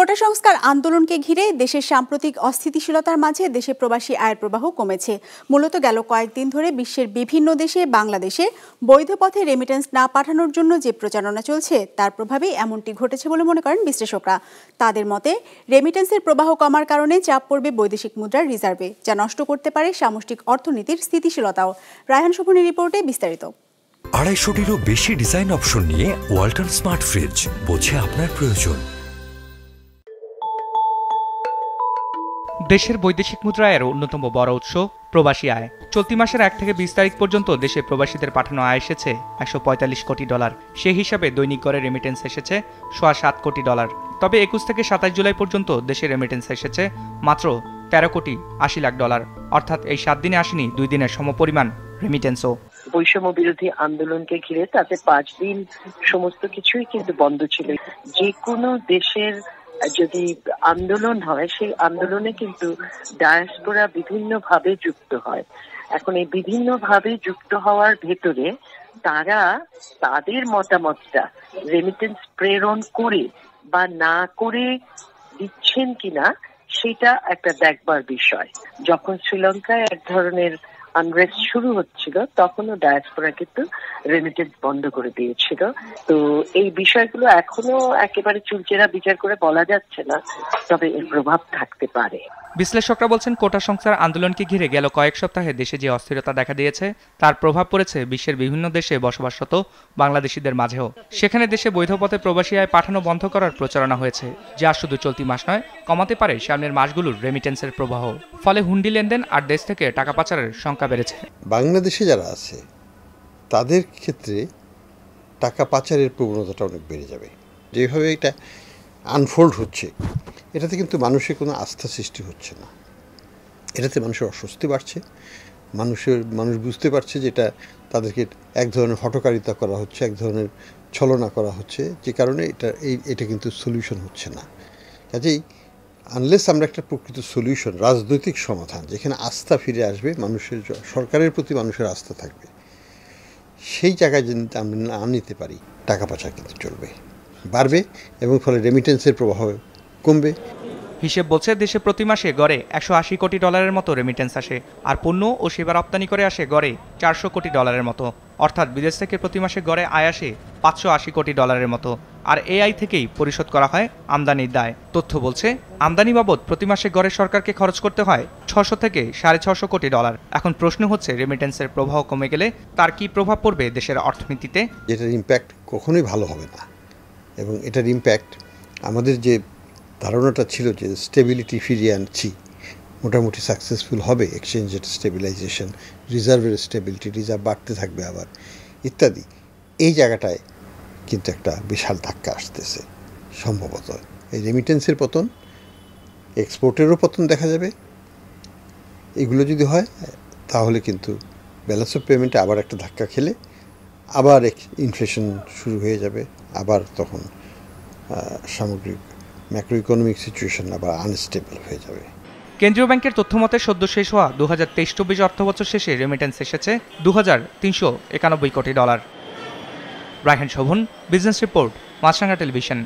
কোটা সংস্কার আন্দোলনকে ঘিরে দেশের সাম্প্রতিক অস্থিতিশীলতার মাঝে দেশে প্রবাসী আয়ের প্রবাহ কমেছে। মূলত গেল কয়েকদিন ধরে বিশ্বের বিভিন্ন দেশে বাংলাদেশে বৈধ পথে রেমিটেন্স না পাঠানোর জন্য যে প্রচারণা চলছে তার প্রভাবেই এমনটি ঘটেছে বলে মনে করেন বিশ্লেষকরা। তাদের মতে রেমিটেন্সের প্রবাহ কমার কারণে চাপ পড়বে বৈদেশিক মুদ্রার রিজার্ভে, যা নষ্ট করতে পারে সামষ্টিক অর্থনীতির স্থিতিশীলতাও। রায়হান শোভনের রিপোর্টে বিস্তারিত। 250-টিরও বেশি ডিজাইন অপশন নিয়ে ওয়ালটন স্মার্ট ফ্রিজ, বোঝে আপনার প্রয়োজন। দেশের বৈদেশিক মুদ্রা আয়ের অন্যতম বড় উৎস প্রবাসী আয়। চলতি মাসের 1 থেকে 20 তারিখ পর্যন্ত দেশে প্রবাসীদের পাঠানো আয় এসেছে $145 কোটি। সেই হিসাবে দৈনিক গড়ে রেমিটেন্স এসেছে $7 কোটি। তবে 21 থেকে 27 জুলাই পর্যন্ত দেশে রেমিটেন্স এসেছে মাত্র $13.80 লাখ। অর্থাৎ এই 7 দিনে আসেনি 2 দিনের সমপরিমাণ রেমিটেন্সও। বৈষম্য বিরোধী আন্দোলনকে ঘিরে তাতে 5 দিন সমস্ত কিছুই কিন্তু বন্ধ ছিল। যে কোনো দেশের যদি আন্দোলন হয় সেই আন্দোলনে কিন্তু ডায়াসপোরা বিভিন্নভাবে যুক্ত হয়। এখন এই বিভিন্নভাবে যুক্ত হওয়ার ভেতরে তারা তাদের মতামতটা রেমিটেন্স প্রেরণ করে বা না করে দিচ্ছেন কিনা সেটা একটা দেখবার বিষয়। যখন শ্রীলঙ্কায় এক ধরনের আনরেস্ট শুরু হচ্ছিল তখনও ডায়াসপোরা কিন্তু রেমিটেন্স বন্ধ করে দিয়েছিল। তো এই বিষয়গুলো এখনো একেবারে চুলচেরা বিচার করে বলা যাচ্ছে না, তবে এর প্রভাব থাকতে পারে। বিশ্লেষকরা বলছেন, কোটা সংস্কার আন্দোলনকে ঘিরে গেল কয়েক সপ্তাহে দেশে যে অস্থিরতা দেখা দিয়েছে তার প্রভাব পড়েছে বিশ্বের বিভিন্ন দেশে বসবাসরত বাংলাদেশিদের মাঝেও। সেখানে দেশে বৈধ পথে প্রবাসী আয় পাঠানো বন্ধ করার প্রচারণা হয়েছে, যা শুধু চলতি মাস নয়, কমাতে পারে সামনের মাসগুলোর রেমিটেন্সের প্রবাহ। ফলে হুন্ডি লেনদেন আর দেশ থেকে টাকা পাচারের সংখ্যা বেড়েছে। বাংলাদেশে যারা আছে তাদের ক্ষেত্রে টাকা পাচারের প্রবণতাটা অনেক বেড়ে যাবে। যেভাবে এটা আনফোল্ড হচ্ছে এটাতে কিন্তু মানুষের কোনো আস্থা সৃষ্টি হচ্ছে না। এটাতে মানুষের অস্বস্তি বাড়ছে। মানুষ বুঝতে পারছে যে এটা তাদেরকে এক ধরনের হঠকারিতা করা হচ্ছে, এক ধরনের ছলনা করা হচ্ছে, যে কারণে এটা কিন্তু সলিউশন হচ্ছে না। কাজেই আনলেস আমরা একটা প্রকৃত সলিউশন, রাজনৈতিক সমাধান যেখানে আস্থা ফিরে আসবে, মানুষের সরকারের প্রতি মানুষের আস্থা থাকবে, সেই জায়গায় যদি আমরা না নিতে পারি টাকা পাচার কিন্তু চলবে, বাড়বে এবং ফলে রেমিটেন্সের প্রবাহ কমবে। হিসেব বলছে দেশে প্রতি মাসে গড়ে $180 কোটি মতো রেমিটেন্স আসে, আর পণ্য ও সেবা রপ্তানি করে আসে গড়ে $400 কোটি মতো। অর্থাৎ বিদেশ থেকে প্রতি মাসে গড়ে আয় আসে $580 কোটি মতো। আর এই আয় থেকেই পরিশোধ করা হয় আমদানির দায়। তথ্য বলছে, আমদানি বাবদ প্রতি মাসে গড়ে সরকারকে খরচ করতে হয় $600 থেকে $650 কোটি। এখন প্রশ্ন হচ্ছে, রেমিটেন্সের প্রবাহ কমে গেলে তার কি প্রভাব পড়বে দেশের অর্থনীতিতে? এটার ইম্প্যাক্ট কখনোই ভালো হবে না, এবং এটার ইম্প্যাক্ট আমাদের যে ধারণাটা ছিল যে স্টেবিলিটি ফিরিয়ে আনছি, মোটামুটি সাকসেসফুল হবে, এক্সচেঞ্জের স্টেবিলাইজেশন, রিজার্ভের স্টেবিলিটি, রিজার্ভ বাড়তে থাকবে আবার ইত্যাদি, এই জায়গাটায় কিন্তু একটা বিশাল ধাক্কা আসতেছে। সম্ভবত এই রেমিটেন্সের পতন, এক্সপোর্টেরও পতন দেখা যাবে। এগুলো যদি হয় তাহলে কিন্তু ব্যালেন্স অফ পেমেন্টে আবার একটা ধাক্কা খেলে আবার ইনফ্লেশন শুরু হয়ে যাবে, আবার তখন সামগ্রিক ম্যাক্রো ইকোনমিক সিচুয়েশন আবার আনস্টেবল হয়ে যাবে। কেন্দ্রীয় ব্যাংকের তথ্যমতে সদ্য শেষ হওয়া 2023-24 অর্থবছর শেষে রেমিটেন্স এসেছে $2,391 কোটি। রায়হান শোভন, বিজনেস রিপোর্ট, মাছরাঙা টেলিভিশন।